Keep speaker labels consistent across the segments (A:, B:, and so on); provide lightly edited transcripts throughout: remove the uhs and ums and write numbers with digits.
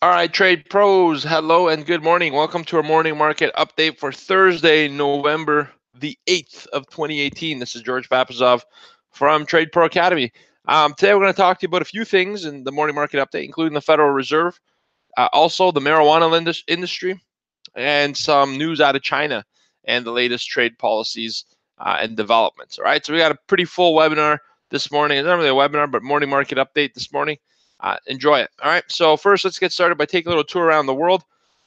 A: All right, trade pros, hello and good morning. Welcome to our morning market update for Thursday, November the 8th of 2018. This is George Papazov from Trade Pro Academy. Today we're going to talk to you about a few things in the morning market update, including the Federal Reserve, also the marijuana industry, and some news out of China and the latest trade policies and developments. All right, so we got a pretty full webinar this morning. It's not really a webinar, but morning market update this morning. Enjoy it. All right, so first let's get started by taking a little tour around the world.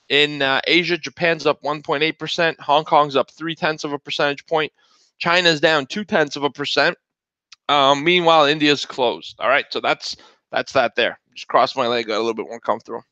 A: In Asia, Japan's up 1.8%. Hong Kong's up 0.3 of a percentage point. China's down 0.2 of a percent. Meanwhile, India's closed. All right, so that's that there. Just crossed my leg, got a little bit more comfortable.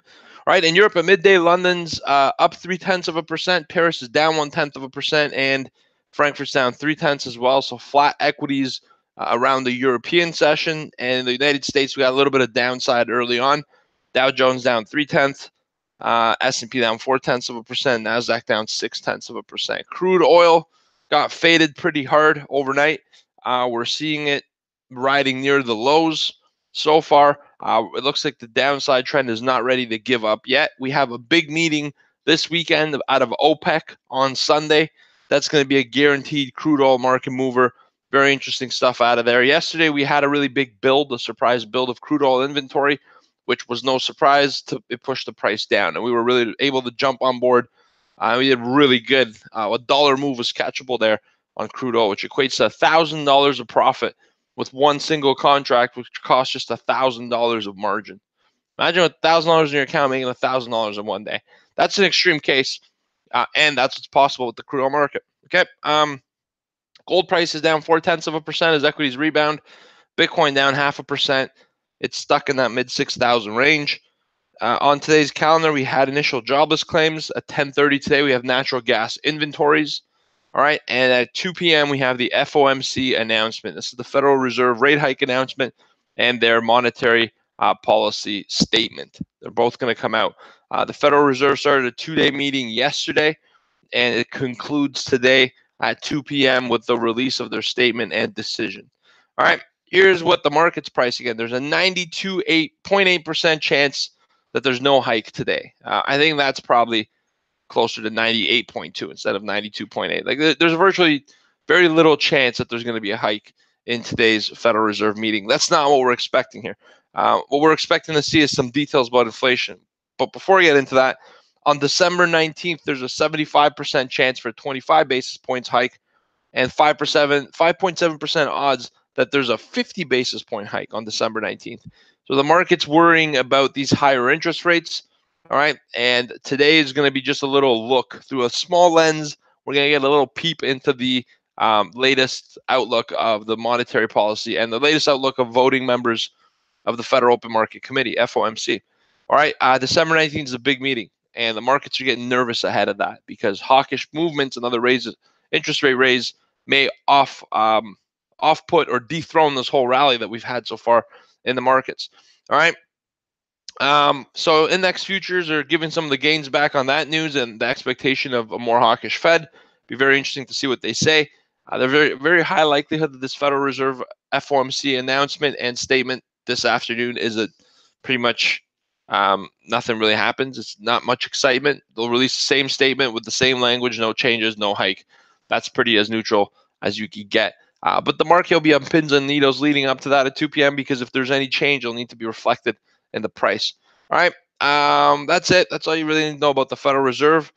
A: All right, in Europe, at midday, London's up 0.3 of a percent. Paris is down 0.1 of a percent, and Frankfurt's down 0.3 as well. So flat equities around the European session. And in the United States, we got a little bit of downside early on. Dow Jones down 0.3, S&P down 0.4 of a percent, Nasdaq down 0.6 of a percent. Crude oil got faded pretty hard overnight. We're seeing it riding near the lows so far. It looks like the downside trend is not ready to give up yet. We have a big meeting this weekend out of OPEC on Sunday. That's going to be a guaranteed crude oil market mover. Very interesting stuff out of there. Yesterday, we had a really big build, a surprise build of crude oil inventory, which was no surprise. It pushed the price down, and we were really able to jump on board. We did really good. A dollar move was catchable there on crude oil, which equates to $1,000 of profit with one single contract, which costs just $1,000 of margin. Imagine with $1,000 in your account making $1,000 in one day. That's an extreme case, and that's what's possible with the crude oil market. Okay. Gold price is down 0.4 of a percent as equities rebound. Bitcoin down 0.5%. It's stuck in that mid 6,000 range. On today's calendar, we had initial jobless claims. At 10:30 today, we have natural gas inventories. All right, and at 2 p.m., we have the FOMC announcement. This is the Federal Reserve rate hike announcement and their monetary policy statement. They're both going to come out. The Federal Reserve started a 2-day meeting yesterday, and it concludes today at 2 p.m. with the release of their statement and decision. All right, here's what the market's pricing in. There's a 92.8% chance that there's no hike today. I think that's probably closer to 98.2 instead of 92.8. Like there's virtually very little chance that there's going to be a hike in today's Federal Reserve meeting. That's not what we're expecting here. What we're expecting to see is some details about inflation. But before we get into that, on December 19th, there's a 75% chance for a 25 basis points hike and 5.7% odds that there's a 50 basis point hike on December 19th. So the market's worrying about these higher interest rates. All right, and today is going to be just a little look through a small lens. We're going to get a little peep into the latest outlook of the monetary policy and the latest outlook of voting members of the Federal Open Market Committee, FOMC. All right, December 19th is a big meeting, and the markets are getting nervous ahead of that because hawkish movements and other raises, interest rate raise, may off-put or dethrone this whole rally that we've had so far in the markets. All right. So index futures are giving some of the gains back on that news and the expectation of a more hawkish Fed. Be very interesting to see what they say. There's very high likelihood that this Federal Reserve FOMC announcement and statement this afternoon is a pretty much nothing really happens. It's not much excitement. They'll release the same statement with the same language, no changes, no hike. That's pretty as neutral as you can get. But the market will be on pins and needles leading up to that at 2 p.m. because if there's any change, it'll need to be reflected in the price. All right, that's it. That's all you really need to know about the Federal Reserve.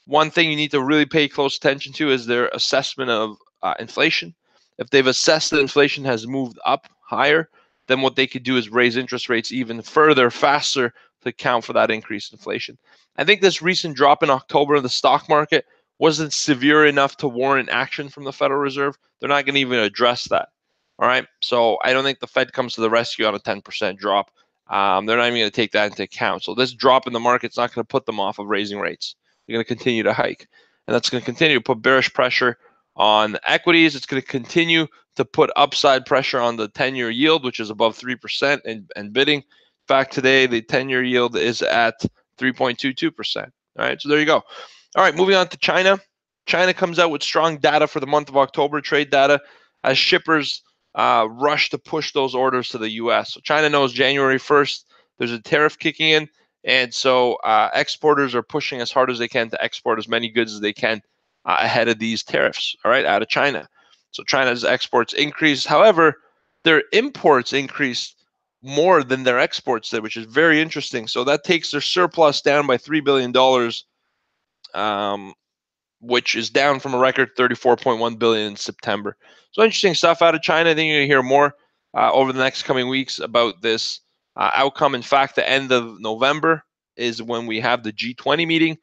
A: One thing you need to really pay close attention to is their assessment of inflation. If they've assessed that inflation has moved up higher, then what they could do is raise interest rates even further, faster to account for that increased inflation. I think this recent drop in October in the stock market wasn't severe enough to warrant action from the Federal Reserve. They're not going to even address that. All right, so I don't think the Fed comes to the rescue on a 10% drop. They're not even going to take that into account. So this drop in the market's not going to put them off of raising rates. They're going to continue to hike. And that's going to continue to put bearish pressure on equities. It's going to continue to put upside pressure on the 10-year yield, which is above 3% and bidding. In fact, today, the 10-year yield is at 3.22%. All right, so there you go. All right, moving on to China. China comes out with strong data for the month of October, trade data, as shippers rush to push those orders to the U.S. So China knows January 1st, There's a tariff kicking in, and so exporters are pushing as hard as they can to export as many goods as they can ahead of these tariffs, all right, out of China. So China's exports increased. However, their imports increased more than their exports did, which is very interesting. So that takes their surplus down by $3 billion, which is down from a record $34.1 billion in September. So interesting stuff out of China. I think you're going to hear more over the next coming weeks about this outcome. In fact, the end of November is when we have the G20 meeting,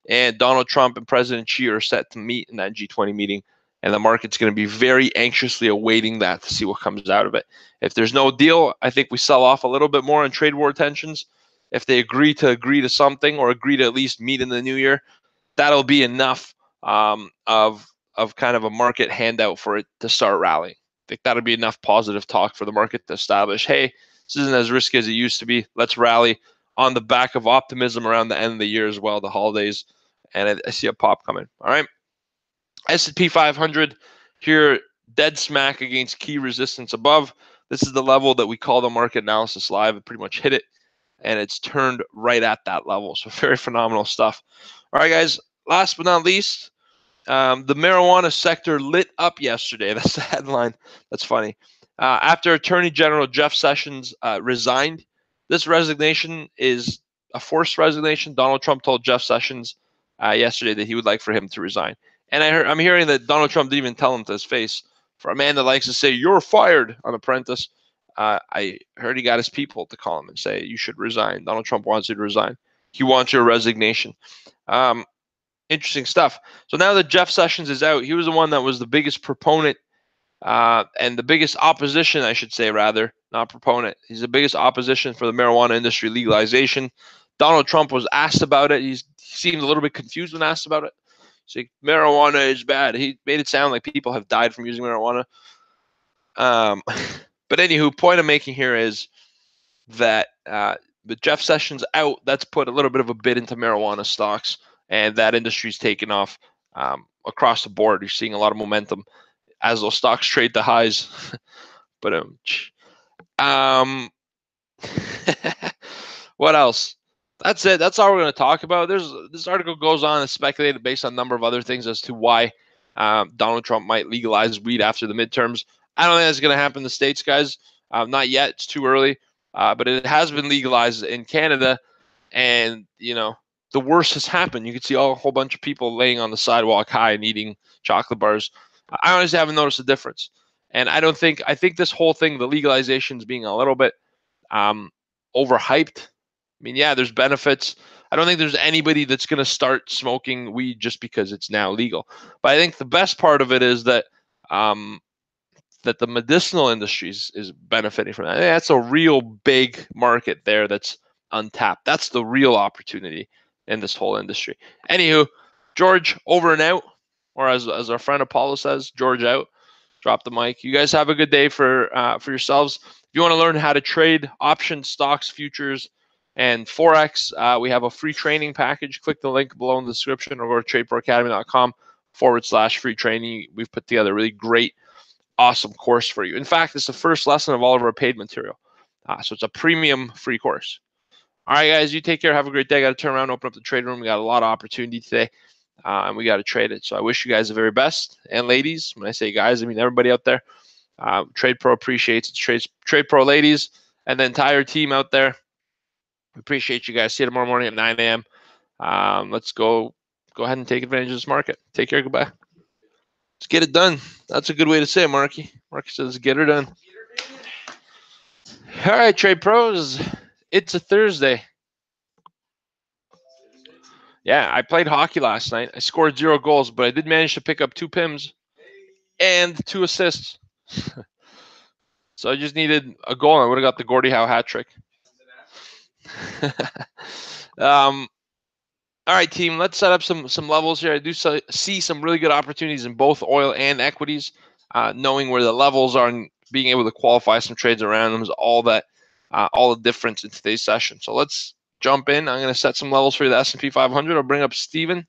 A: and Donald Trump and President Xi are set to meet in that G20 meeting, and the market's going to be very anxiously awaiting that to see what comes out of it. If there's no deal, I think we sell off a little bit more on trade war tensions. If they agree to something, or agree to at least meet in the new year, that'll be enough of kind of a market handout for it to start rallying. I think that'll be enough positive talk for the market to establish, hey, this isn't as risky as it used to be. Let's rally on the back of optimism around the end of the year as well, the holidays, and I see a pop coming. All right, S&P 500 here, dead smack against key resistance above. This is the level that we call the Market Analysis Live. It pretty much hit it, and it's turned right at that level. So very phenomenal stuff. All right, guys, last but not least, the marijuana sector lit up yesterday. That's the headline. That's funny. After Attorney General Jeff Sessions resigned, this resignation is a forced resignation. Donald Trump told Jeff Sessions yesterday that he would like for him to resign. And I'm hearing that Donald Trump didn't even tell him to his face. For a man that likes to say, "You're fired" on Apprentice, I heard he got his people to call him and say, "You should resign." Donald Trump wants you to resign. He wants your resignation. Interesting stuff. So now that Jeff Sessions is out, he was the one that was the biggest proponent and the biggest opposition, I should say, rather, not proponent. He's the biggest opposition for the marijuana industry legalization. Donald Trump was asked about it. He seemed a little bit confused when asked about it. So marijuana is bad. He made it sound like people have died from using marijuana. But anywho, point I'm making here is that with Jeff Sessions out, that's put a little bit of a bid into marijuana stocks, and that industry's taken off across the board. You're seeing a lot of momentum as those stocks trade to highs. But what else? That's it. That's all we're going to talk about. This article goes on and speculated based on a number of other things as to why Donald Trump might legalize weed after the midterms. I don't think that's going to happen in the States, guys. Not yet. It's too early. But it has been legalized in Canada, and the worst has happened. You can see a whole bunch of people laying on the sidewalk high and eating chocolate bars. I honestly haven't noticed a difference, and I think this whole thing, the legalization, is being a little bit overhyped. I mean, yeah, there's benefits. I don't think there's anybody that's going to start smoking weed just because it's now legal. But I think the best part of it is that that the medicinal industry is benefiting from that. That's a real big market there that's untapped. That's the real opportunity in this whole industry. Anywho, George, over and out, or as our friend Apollo says, George out. Drop the mic. You guys have a good day for yourselves. If you want to learn how to trade options, stocks, futures, and Forex, we have a free training package. Click the link below in the description, or go to tradeproacademy.com/free training. We've put together a really great, awesome course for you. In fact, it's the first lesson of all of our paid material. So it's a premium free course. All right, guys, you take care. Have a great day. I got to turn around, open up the trade room. We got a lot of opportunity today, and we got to trade it. So I wish you guys the very best. And ladies, when I say guys, I mean everybody out there. TradePro appreciates it. TradePro ladies and the entire team out there. We appreciate you guys. See you tomorrow morning at 9 a.m. Let's go ahead and take advantage of this market. Take care. Goodbye. Let's get it done. That's a good way to say it, Marky. Marky says, get her done. All right, Trade Pros. It's a Thursday. Yeah, I played hockey last night. I scored 0 goals, but I did manage to pick up 2 PIMs and 2 assists. So I just needed a goal, and I would have got the Gordie Howe hat trick. All right, team, let's set up some levels here. I do see some really good opportunities in both oil and equities. Knowing where the levels are and being able to qualify some trades around them is all the difference in today's session. So let's jump in. I'm going to set some levels for the S&P 500. I'll bring up Steven.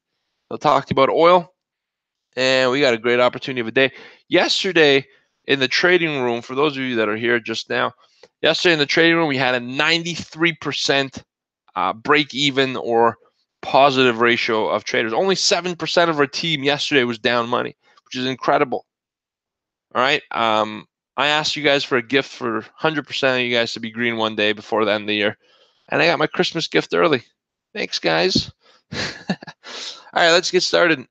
A: He'll talk to you about oil. And we got a great opportunity of a day. Yesterday in the trading room, for those of you that are here just now, Yesterday in the trading room, we had a 93% break even or positive ratio of traders. Only 7% of our team yesterday was down money, which is incredible. All right. I asked you guys for a gift for 100% of you guys to be green one day before the end of the year. And I got my Christmas gift early. Thanks, guys. All right, let's get started.